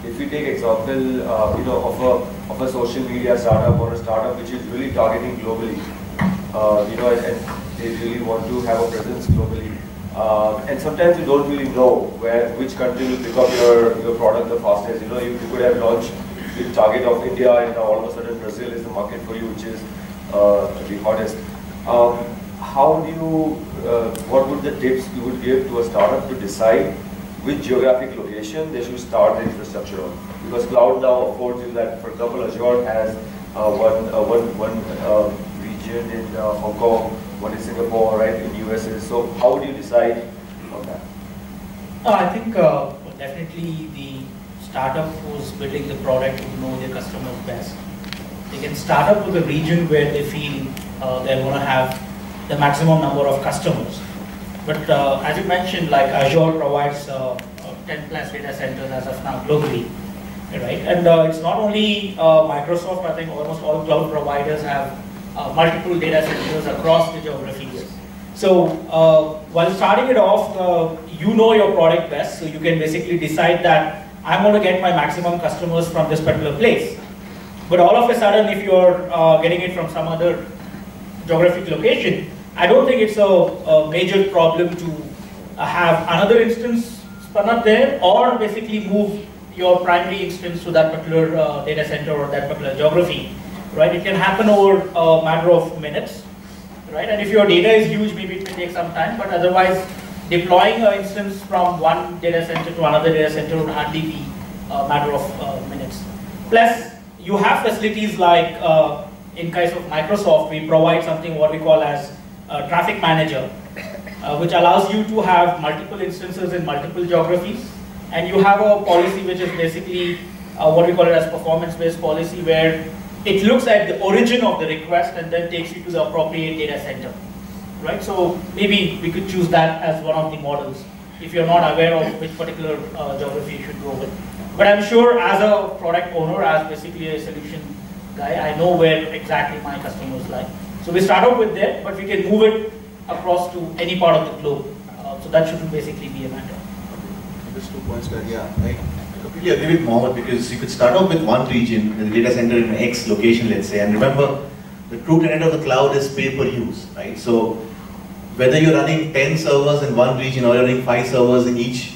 if you take example, of a social media startup or a startup which is really targeting globally, and they really want to have a presence globally, and sometimes you don't really know which country will pick up your product the fastest. You could have launched with target of India, and all of a sudden Brazil is the market for you, which is the hottest. How do you, what would the tips you would give to a startup to decide which geographic location they should start the infrastructure on? Because cloud now affords you that, for example, Azure has one region in Hong Kong, one in Singapore, right, in USA. So how would you decide on that? I think definitely the startup who's building the product would know their customers best. They can start up with a region where they feel they're going to have the maximum number of customers. But as you mentioned, like Azure provides 10 plus data centers as of now globally, right? And it's not only Microsoft. I think almost all cloud providers have multiple data centers across the geographies. So while starting it off, you know your product best, so you can basically decide that I'm going to get my maximum customers from this particular place. But all of a sudden, if you're getting it from some other geographic location, I don't think it's a major problem to have another instance spun up there, or basically move your primary instance to that particular data center or that particular geography, right? It can happen over a matter of minutes, right? And if your data is huge, maybe it may take some time, but otherwise, deploying an instance from one data center to another data center would hardly be a matter of minutes. Plus, you have facilities like, in case of Microsoft, we provide something what we call as traffic manager, which allows you to have multiple instances in multiple geographies, and you have a policy which is basically what we call it as performance-based policy, where it looks at the origin of the request and then takes you to the appropriate data center, right? So maybe we could choose that as one of the models if you're not aware of which particular geography you should go with. But I'm sure as a product owner, as basically a solution guy, I know where exactly my customers lie. So we start out with that, but we can move it across to any part of the globe. So that shouldn't basically be a matter. Just 2 points there. Yeah, I completely agree with Mohammed, because you could start off with one region, the data center in X location, let's say, and remember, the true tenet of the cloud is pay per use, right? So whether you're running 10 servers in one region or you're running 5 servers in each,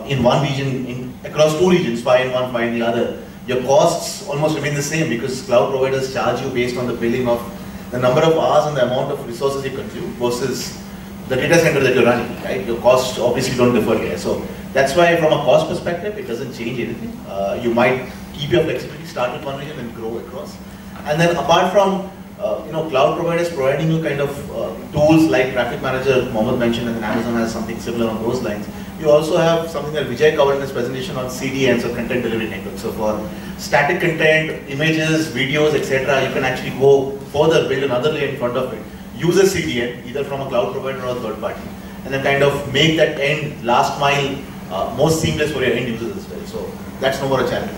in one region, across 2 regions, 5 in one, 5 in the other, your costs almost remain the same, because cloud providers charge you based on the billing of the number of hours and the amount of resources you consume versus the data center that you're running, right? Your costs obviously don't differ here. So that's why from a cost perspective, it doesn't change anything. You might keep your flexibility, start with one region and grow across. And then apart from cloud providers providing you kind of tools like Traffic Manager, Mohammed mentioned, and Amazon has something similar on those lines. You also have something that Vijay covered in his presentation on CDN, so Content Delivery Network. So for static content, images, videos, etc., you can actually go further, build another layer in front of it. Use a CDN, either from a cloud provider or a third party, and then kind of make that end last mile more seamless for your end users as well. So that's no more a challenge.